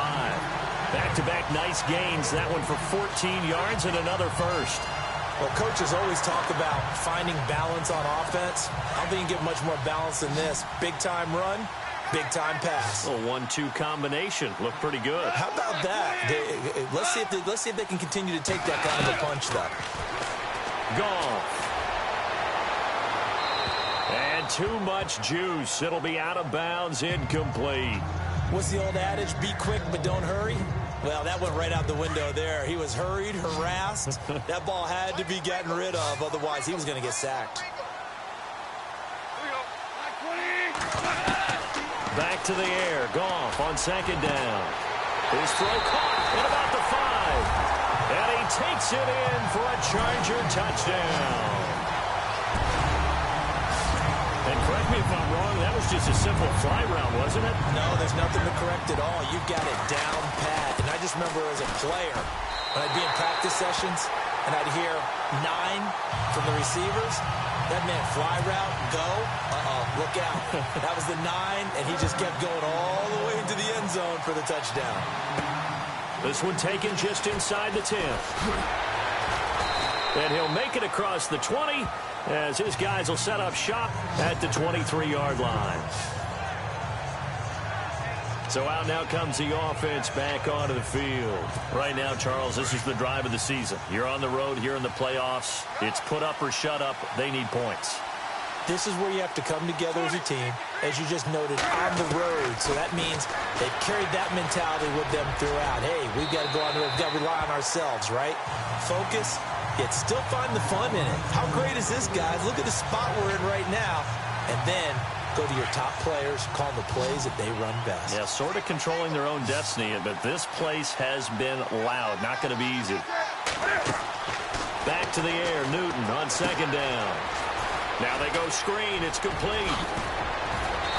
Back-to-back nice gains. That one for 14 yards and another first. Well, coaches always talk about finding balance on offense. I don't think you can get much more balance than this. Big-time run, big-time pass. A 1-2 combination. Looked pretty good. How about that? Let's see if they can continue to take that kind of a punch, though. Goff. And too much juice. It'll be out of bounds, incomplete. What's the old adage? Be quick, but don't hurry. Well, that went right out the window there. He was hurried, harassed. That ball had to be gotten rid of, otherwise he was going to get sacked. Back to the air. Goff on second down. His throw caught at about the 5. And he takes it in for a Charger touchdown. And correct me if I'm wrong, that was just a simple fly route, wasn't it? No, there's nothing to correct at all. You've got it down pat. And I just remember as a player, when I'd be in practice sessions, and I'd hear 9 from the receivers, that meant fly route, go, look out. That was the 9, and he just kept going all the way into the end zone for the touchdown. This one taken just inside the 10. And he'll make it across the 20 as his guys will set up shop at the 23-yard line. So out now comes the offense back onto the field. Right now, Charles, this is the drive of the season. You're on the road here in the playoffs. It's put up or shut up. They need points. This is where you have to come together as a team, as you just noted, on the road. So that means they've carried that mentality with them throughout. Hey, we've got to go on the road. We've got to rely on ourselves, right? Focus, yet still find the fun in it. How great is this, guys? Look at the spot we're in right now. And then go to your top players, call the plays that they run best. Yeah, sort of controlling their own destiny, but this place has been loud. Not going to be easy. Back to the air, Newton on second down. Now they go screen. It's complete.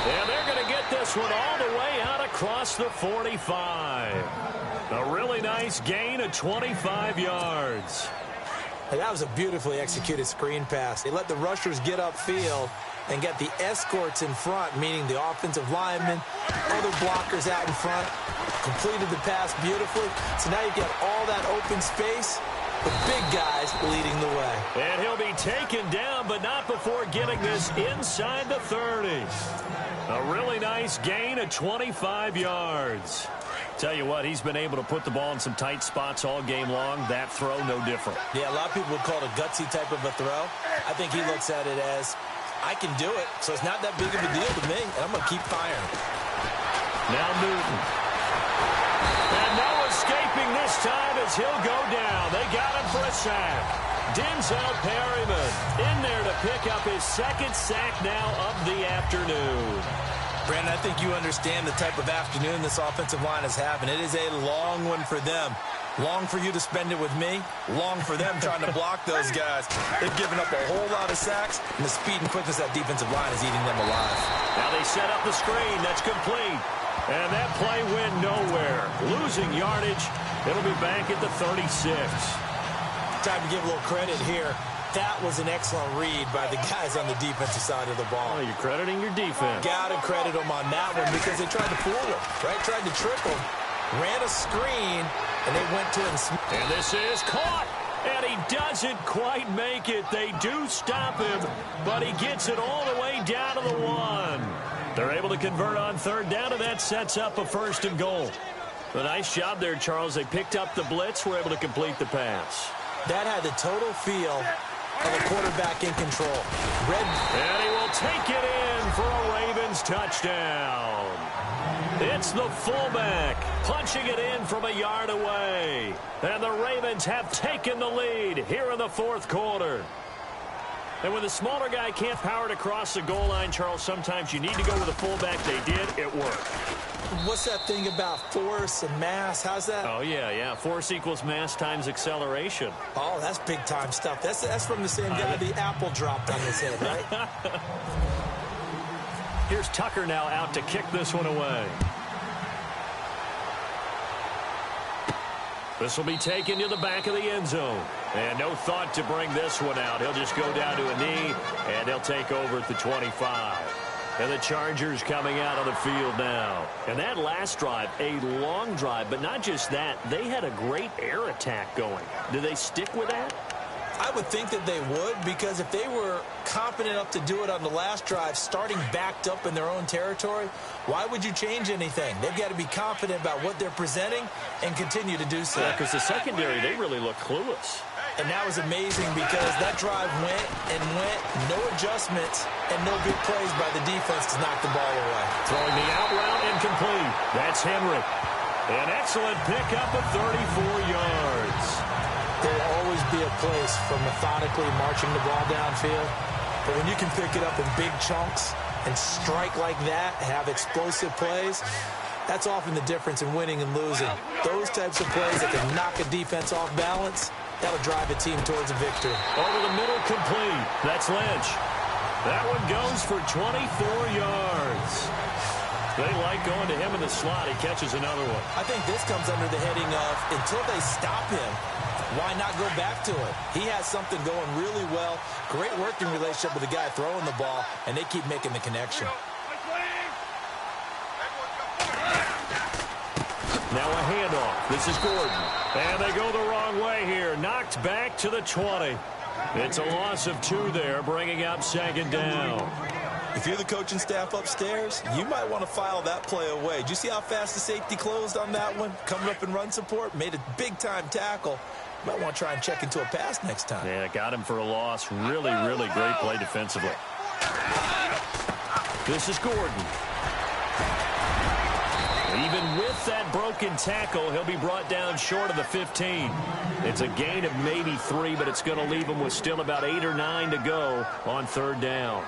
And they're going to get this one all the way out across the 45. A really nice gain of 25 yards. Hey, that was a beautifully executed screen pass. They let the rushers get upfield and get the escorts in front, meaning the offensive linemen, other blockers out in front, completed the pass beautifully. So now you've got all that open space, the big guys leading the way. And he'll be taken down, but not before getting this inside the 30. A really nice gain of 25 yards. Tell you what, he's been able to put the ball in some tight spots all game long. That throw, no different. Yeah, a lot of people would call it a gutsy type of a throw. I think he looks at it as, I can do it, so it's not that big of a deal to me, and I'm going to keep firing. Now Newton. And no escaping this time as he'll go down. They got him for a sack. Denzel Perryman in there to pick up his second sack now of the afternoon. Brandon, I think you understand the type of afternoon this offensive line is having. It is a long one for them. Long for you to spend it with me. Long for them trying to block those guys. They've given up a whole lot of sacks, and the speed and quickness of that defensive line is eating them alive. Now they set up the screen. That's complete. And that play went nowhere. Losing yardage. It'll be back at the 36. Time to give a little credit here. That was an excellent read by the guys on the defensive side of the ball. Oh, you're crediting your defense. Got to credit them on that one because they tried to fool him, right? Tried to trick him, ran a screen, and they went to it. And this is caught. And he doesn't quite make it. They do stop him, but he gets it all the way down to the 1. They're able to convert on third down, and that sets up a 1st and goal. A nice job there, Charles. They picked up the blitz, were able to complete the pass. That had the total feel of a quarterback in control. And he will take it in for a Ravens touchdown. It's the fullback punching it in from a yard away. And the Ravens have taken the lead here in the 4th quarter. And when the smaller guy can't power it across the goal line, Charles, sometimes you need to go with a fullback. They did. It worked. What's that thing about force and mass? How's that? Oh, yeah. Force equals mass times acceleration. Oh, that's big-time stuff. That's from the same guy the apple dropped on his head, right? Here's Tucker now out to kick this one away. This will be taken to the back of the end zone. And no thought to bring this one out. He'll just go down to a knee, and they'll take over at the 25. And the Chargers coming out on the field now. And that last drive, a long drive, but not just that. They had a great air attack going. Do they stick with that? I would think that they would, because if they were confident enough to do it on the last drive, starting backed up in their own territory, why would you change anything? They've got to be confident about what they're presenting and continue to do so. Yeah, because the secondary, they really look clueless. And that was amazing because that drive went and went, no adjustments, and no big plays by the defense to knock the ball away. Throwing the out route incomplete. That's Henry. An excellent pickup of 34 yards. There will always be a place for methodically marching the ball downfield. But when you can pick it up in big chunks and strike like that, have explosive plays, that's often the difference in winning and losing. Those types of plays that can knock a defense off balance, that'll drive a team towards a victory. Over the middle, complete. That's Lynch. That one goes for 24 yards. They like going to him in the slot. He catches another one. I think this comes under the heading of, until they stop him, why not go back to it? He has something going really well. Great working relationship with the guy throwing the ball, and they keep making the connection. Now a handoff. This is Gordon. And they go the wrong way here. Knocked back to the 20. It's a loss of 2 there, bringing up 2nd down. If you're the coaching staff upstairs, you might want to file that play away. Did you see how fast the safety closed on that one? Coming up in run support, made a big-time tackle. Might want to try and check into a pass next time. Yeah, got him for a loss. Really, really great play defensively. This is Gordon. Even with that broken tackle, he'll be brought down short of the 15. It's a gain of maybe 3, but it's going to leave him with still about 8 or 9 to go on 3rd down.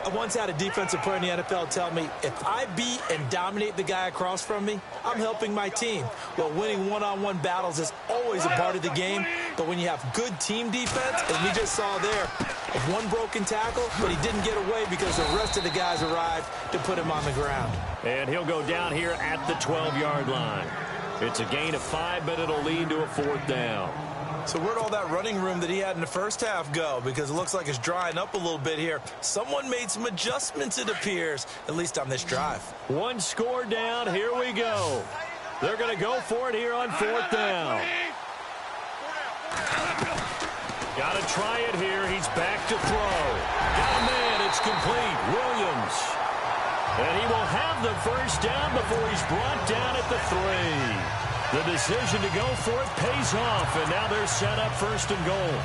I once had a defensive player in the NFL tell me, if I beat and dominate the guy across from me, I'm helping my team. Well, winning one-on-one battles is always a part of the game, but when you have good team defense, as we just saw there, of one broken tackle, but he didn't get away because the rest of the guys arrived to put him on the ground. And he'll go down here at the 12-yard line. It's a gain of 5, but it'll lead to a 4th down. So where'd all that running room that he had in the first half go? Because it looks like it's drying up a little bit here. Someone made some adjustments, it appears, at least on this drive. 1 score down. Here we go. They're going to go for it here on 4th down. Got to try it here. He's back to throw. Got a man. It's complete. Williams. And he will have the first down before he's brought down at the 3. The decision to go for it pays off, and now they're set up 1st and goal.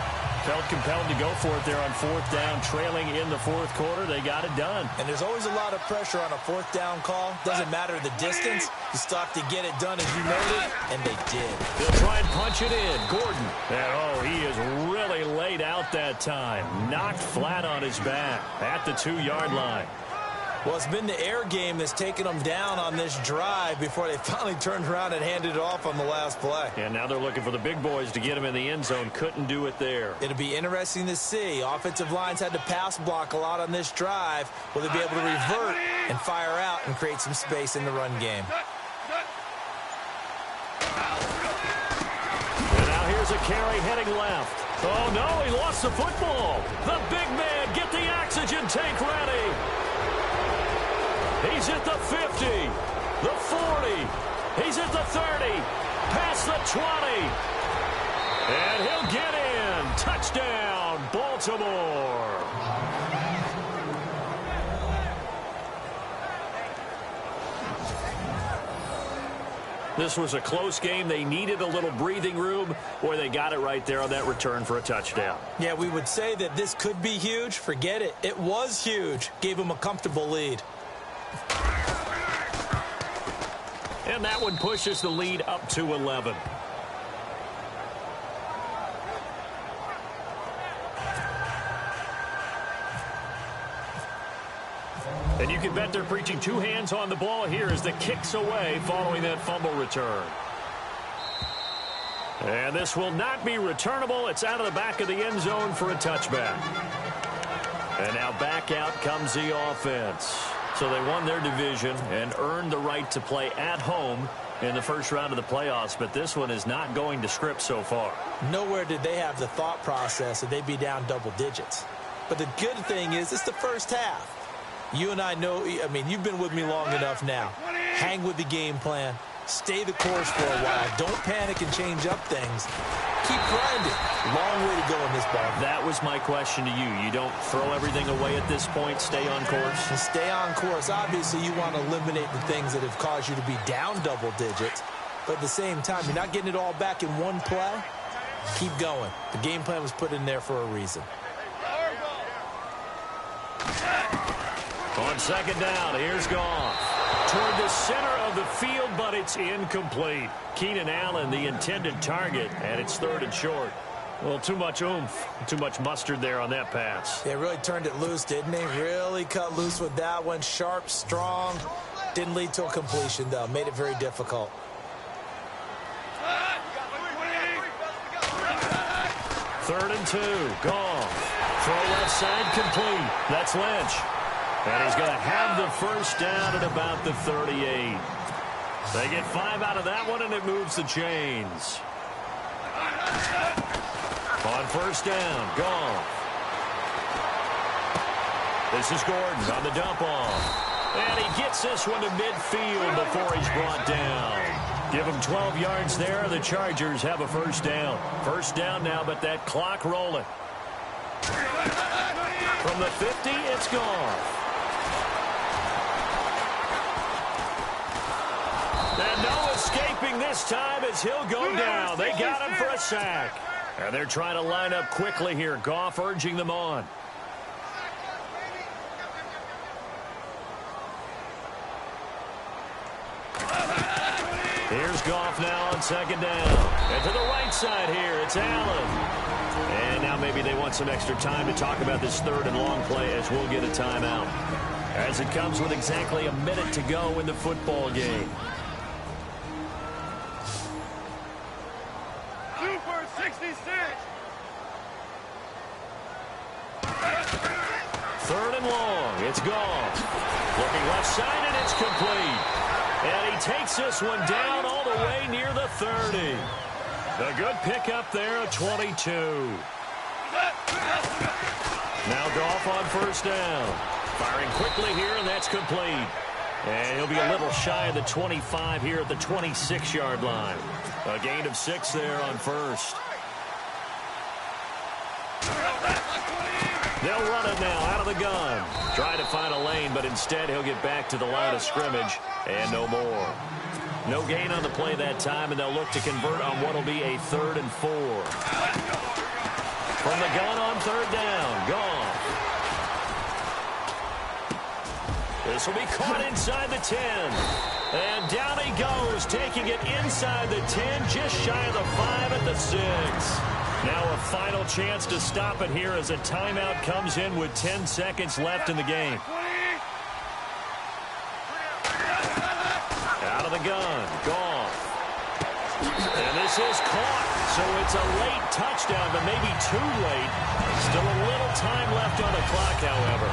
Felt compelled to go for it there on 4th down, trailing in the 4th quarter. They got it done. And there's always a lot of pressure on a 4th down call. Doesn't matter the distance. You stop to get it done, as you noted, and they did. They'll try and punch it in. Gordon. And, he is really laid out that time. Knocked flat on his back at the 2-yard line. Well, it's been the air game that's taken them down on this drive before they finally turned around and handed it off on the last play. And now they're looking for the big boys to get him in the end zone. Couldn't do it there. It'll be interesting to see. Offensive lines had to pass block a lot on this drive. Will they be able to revert and fire out and create some space in the run game? And now here's a carry heading left. Oh, no, he lost the football. The big man, get the oxygen tank ready. He's at the 50, the 40. He's at the 30, past the 20. And he'll get in. Touchdown, Baltimore. This was a close game. They needed a little breathing room, where they got it right there on that return for a touchdown. Yeah, we would say that this could be huge. Forget it. It was huge. Gave them a comfortable lead. And that one pushes the lead up to 11. And you can bet they're preaching two hands on the ball here as the kick's away following that fumble return. And this will not be returnable. It's out of the back of the end zone for a touchback. And now back out comes the offense. So they won their division and earned the right to play at home in the first round of the playoffs, but this one is not going to script so far. Nowhere did they have the thought process that they'd be down double digits. But the good thing is it's the first half. You and I know, I mean, you've been with me long enough now. Hang with the game plan. Stay the course for a while. Don't panic and change up things. Keep grinding. Long way to go in this ball. That was my question to you. You don't throw everything away at this point. Stay on course? And stay on course. Obviously, you want to eliminate the things that have caused you to be down double digits. But at the same time, you're not getting it all back in one play. Keep going. The game plan was put in there for a reason. On second down, here's Goff. Toward the center of the field, but it's incomplete. Keenan Allen, the intended target, and it's third and short. Well, too much oomph, too much mustard there on that pass. They really turned it loose, didn't they? Really cut loose with that one. Sharp, strong. Didn't lead to a completion, though. Made it very difficult. Third and 2, Goff. Throw left side, complete. That's Lynch. And he's going to have the first down at about the 38. They get 5 out of that one, and it moves the chains. On first down, Goff. This is Gordon on the dump off. And he gets this one to midfield before he's brought down. Give him 12 yards there. The Chargers have a first down. First down now, but that clock rolling. From the 50, it's Goff. And no escaping this time as he'll go down. They got him for a sack. And they're trying to line up quickly here. Goff urging them on. Here's Goff now on second down. And to the right side here, it's Allen. And now maybe they want some extra time to talk about this third and long play as we'll get a timeout. As it comes with exactly a minute to go in the football game. Super 66. Third and long. It's Goff. Looking left side, and it's complete. And he takes this one down all the way near the 30. A good pickup there at 22. Now Goff on first down. Firing quickly here, and that's complete. And he'll be a little shy of the 25 here at the 26-yard line. A gain of 6 there on first. They'll run it now out of the gun. Trying to find a lane, but instead he'll get back to the line of scrimmage and no more. No gain on the play that time, and they'll look to convert on what will be a 3rd and 4. From the gun on third down, Goff. This will be caught inside the 10. And down he goes, taking it inside the 10, just shy of the 5 at the 6. Now a final chance to stop it here as a timeout comes in with 10 seconds left in the game. Out of the gun, Goff. And this is caught. So it's a late touchdown, but maybe too late. Still a little time left on the clock, however.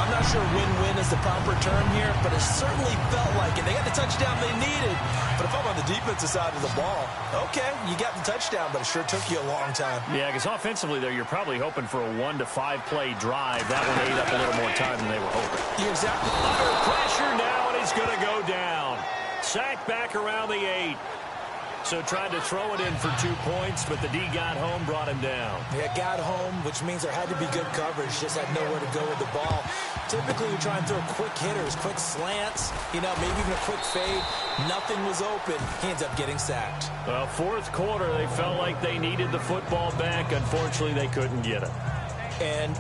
I'm not sure win-win is the proper term here, but it certainly felt like it. They got the touchdown they needed. But if I'm on the defensive side of the ball, okay, you got the touchdown, but it sure took you a long time. Yeah, because offensively there, you're probably hoping for a 1 to 5 play drive. That one ate up a little more time than they were hoping. You're exactly under pressure now, and he's going to go down. Sacked back around the 8. So tried to throw it in for 2 points, but the D got home, brought him down. Yeah, got home, which means there had to be good coverage. Just had nowhere to go with the ball. Typically, we try and throw quick hitters, quick slants, maybe even a quick fade. Nothing was open. He ends up getting sacked. Well, fourth quarter, they felt like they needed the football back. Unfortunately, they couldn't get it. And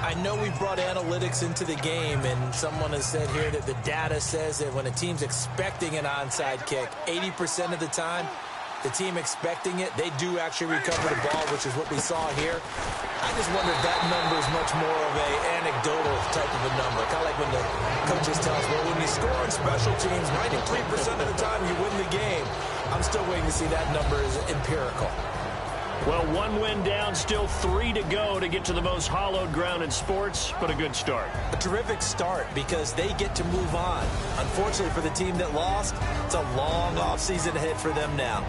I know we brought analytics into the game, and someone has said here that the data says that when a team's expecting an onside kick, 80% of the time, the team expecting it, they do actually recover the ball, which is what we saw here. I just wonder if that number is much more of an anecdotal type of a number. Kind of like when the coaches tell us, well, when you score on special teams, 93% of the time you win the game. I'm still waiting to see that number is empirical. Well, 1 win down, still 3 to go to get to the most hallowed ground in sports, but a good start. A terrific start because they get to move on. Unfortunately for the team that lost, it's a long offseason ahead for them now.